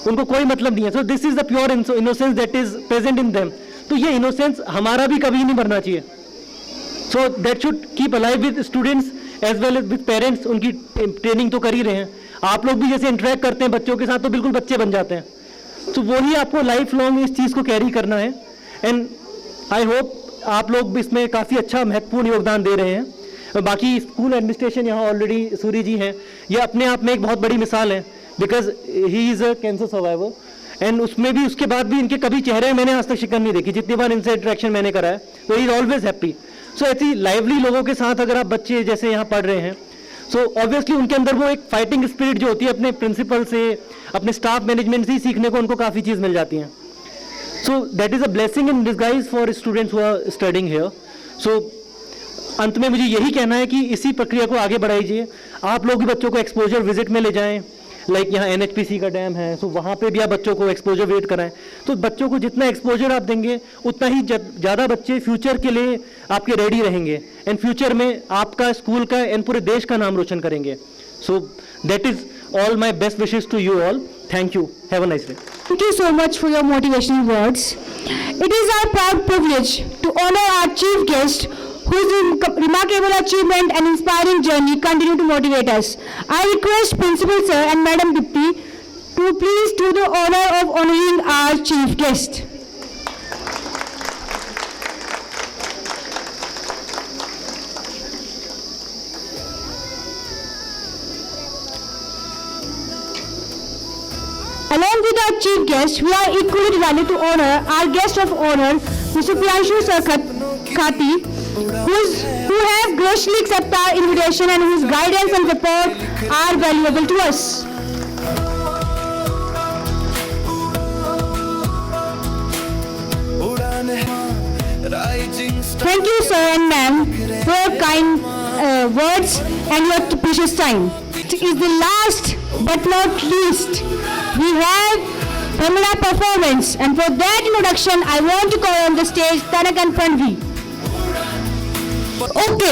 उनको कोई मतलब नहीं है। So this is the pure innocence that is present in them. तो ये इनोसेंस हमारा भी कभी नहीं मरना चाहिए। So that should keep alive with students as well as with parents. उनकी ट्रेनिंग तो कर ही रहे हैं, आप लोग भी जैसे इंटरेक्ट करते हैं बच्चों के साथ तो बिल्कुल बच्चे बन जाते हैं। तो वही आपको लाइफ लॉन्ग इस चीज़ को कैरी करना है। एंड आई होप आप लोग भी इसमें काफ़ी अच्छा महत्वपूर्ण योगदान दे रहे हैं। बाकी स्कूल एडमिनिस्ट्रेशन यहाँ ऑलरेडी सूरी जी हैं, ये अपने आप में एक बहुत बड़ी मिसाल है, because he is a cancer survivor. And उसमें भी उसके बाद भी इनके कभी चेहरे मैंने आज तक शिकन नहीं देखी, जितनी बार इनसे इंटरेक्शन मैंने करा है, तो ही इज़ ऑलवेज हैप्पी। सो ऐसी लाइवली लोगों के साथ अगर आप बच्चे जैसे यहाँ पढ़ रहे हैं, सो ऑब्वियसली उनके अंदर वो एक फाइटिंग स्पिरिट जो होती है अपने प्रिंसिपल से, अपने स्टाफ मैनेजमेंट से ही सीखने को उनको काफ़ी चीज़ मिल जाती हैं। So that is a blessing in disguise for students who are studying here. So अंत में मुझे यही कहना है कि इसी प्रक्रिया को आगे बढ़ाइए। आप लोग भी बच्चों को एक्सपोजर विजिट में ले जाएं, लाइक यहाँ NHPC का डैम है, सो वहाँ पे भी आप बच्चों को एक्सपोजर विजिट कराएं। तो बच्चों को जितना एक्सपोजर आप देंगे उतना ही ज़्यादा बच्चे फ्यूचर के लिए आपके रेडी रहेंगे, एंड फ्यूचर में आपका स्कूल का एंड पूरे देश का नाम रोशन करेंगे। सो that is all my best wishes to you all. Thank you. Have a nice day. Thank you so much for your motivational words. It is our proud privilege to honor our chief guest whose remarkable achievement and inspiring journey continue to motivate us. I request Principal Sir and Madam Dipti to please do the honor of honoring our chief guest. Along with our chief guest, we are equally delighted to honor our guest of honor, Mr. Priyanshu Khati, who have graciously accepted our invitation and whose guidance and support are valuable to us. Thank you, sir and ma'am, for your kind words and your precious time. It is the last but not least. We have Bhangra performance, and for that introduction, I want to call on the stage Tanak and Pranvi. Okay,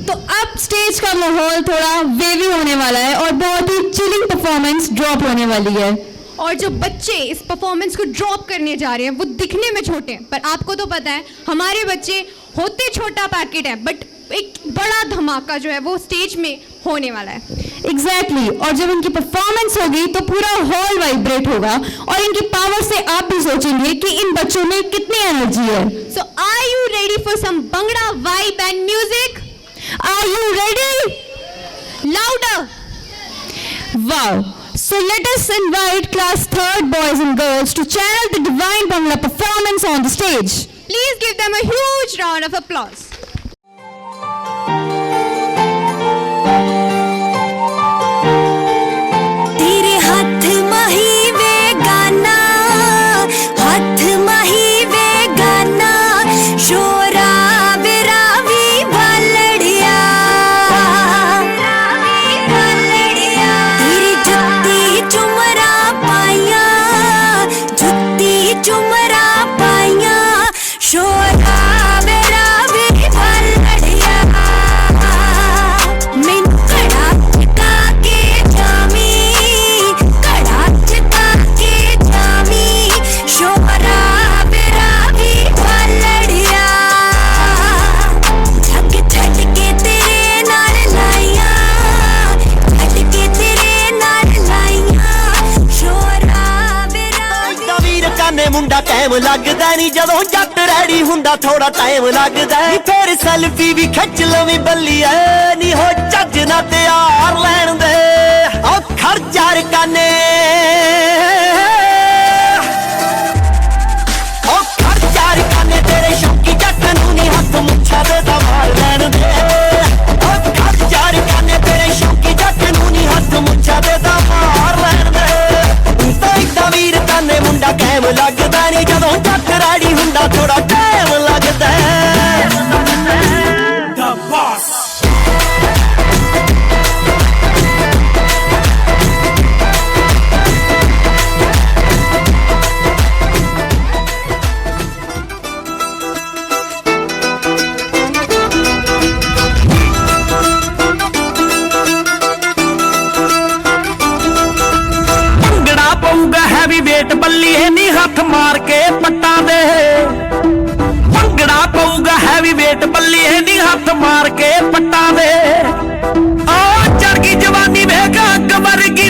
तो अब stage का माहौल थोड़ा wavy होने वाला है और बहुत ही चिलिंग परफॉर्मेंस ड्रॉप होने वाली है। और जो बच्चे इस परफॉर्मेंस को ड्रॉप करने जा रहे हैं वो दिखने में छोटे हैं, पर आपको तो पता है हमारे बच्चे होते छोटा पैकेट है, बट एक बड़ा धमाका जो है वो स्टेज में होने वाला है। Exactly. और जब इनकी परफॉर्मेंस होगी तो पूरा हॉल वाइब्रेट होगा और इनकी पावर से आप भी सोचेंगे कि इन बच्चों में कितनी एनर्जी है। So are you ready for some Bhangra vibe and music? Are you ready? Louder! Wow. So let us invite class 3rd boys and girls to channel the divine Bhangra performance on the stage. Please give them a huge round of applause. Munda time लगदा नहीं जदों जट ready हुंदा थोड़ा time लगदा नी फिर selfie भी खिच लवी बल्लिया नी हो जज ना तैयार लैन दे ओ खर्चार काने ओ खर्चार काने तेरे शौकी जट नू नी हाथ मुच्छा दे संभाल लैन दे ओ खर्चार काने तेरे शौकी जट नू नी हाथ मुच्छा दे संभाल लैन दे तो वीर काने मुंडा कैम लगदा नहीं जदों जट रेडी हुंदा थोड़ा टाइम लगदा The Boss वेट बल्लीए नी हाथ मार के पट्टा दे भंगड़ा पऊगा हैवी वेट बल्लीए नी हाथ मार के पट्टा दे ओ चढ़ की जवानी वेगा कमर की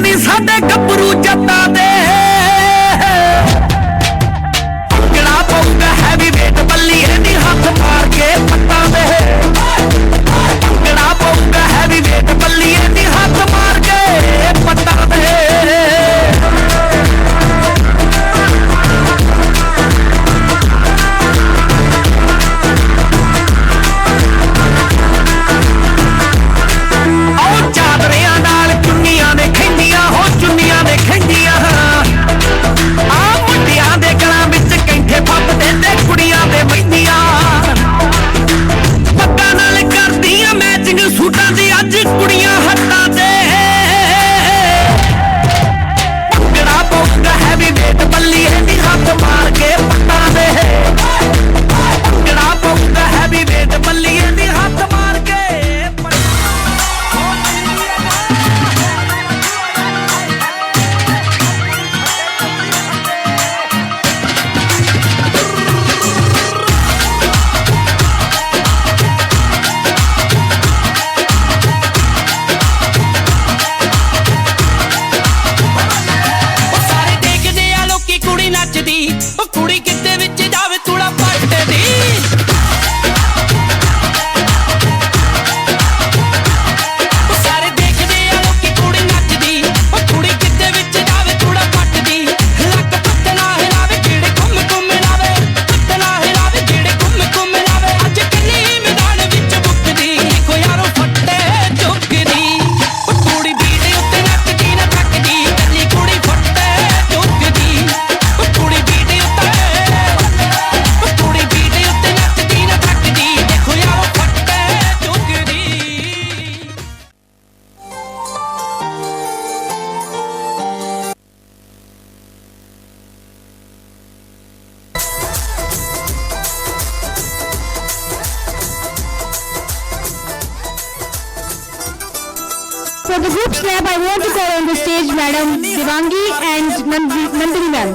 I want to call on the stage Madam Devangi and Nandini ma'am.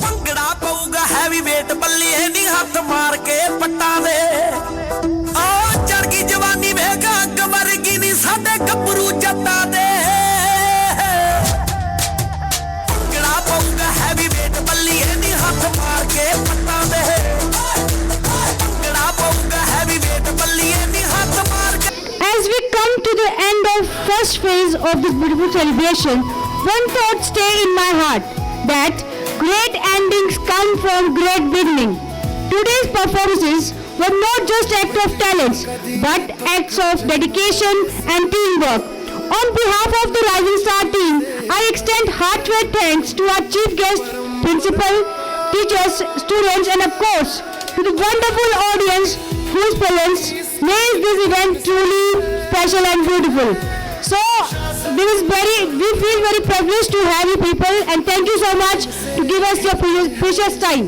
Bhangra ਪਊਗਾ ਹੈਵੀ ਵੇਟ ਬੱਲੀਏ ਨੀ ਹੱਥ ਮਾਰ ਕੇ ਪੱਟਾਂ ਦੇ ਆ ਚੜ ਗਈ ਜਵਾਨੀ ਵੇਖਾ ਕਮਰ ਕੀ ਨੀ ਸਾਡੇ ਗੱਭਰੂ ਜੱਟਾਂ ਦੇ ਭੰਗੜਾ ਪਊਗਾ ਹੈਵੀ ਵੇਟ ਬੱਲੀਏ ਨੀ ਹੱਥ ਮਾਰ ਕੇ ਪੱਟਾਂ ਦੇ ਭੰਗੜਾ ਪਊਗਾ ਹੈਵੀ ਵੇਟ ਬੱਲੀਏ ਨੀ ਹੱਥ ਮਾਰ ਕੇ As we come to the end of first phase of this beautiful celebration, one thought stay in my heart, that great endings come from great beginning. Today's performances were not just acts of talents, but acts of dedication and teamwork. On behalf of the Rising Star team, I extend heartfelt thanks to our chief guest, principal, teachers, students, and of course, to the wonderful audience whose presence makes this event truly special and beautiful. So, we feel very privileged to have you people, and thank you so much to give us your precious time.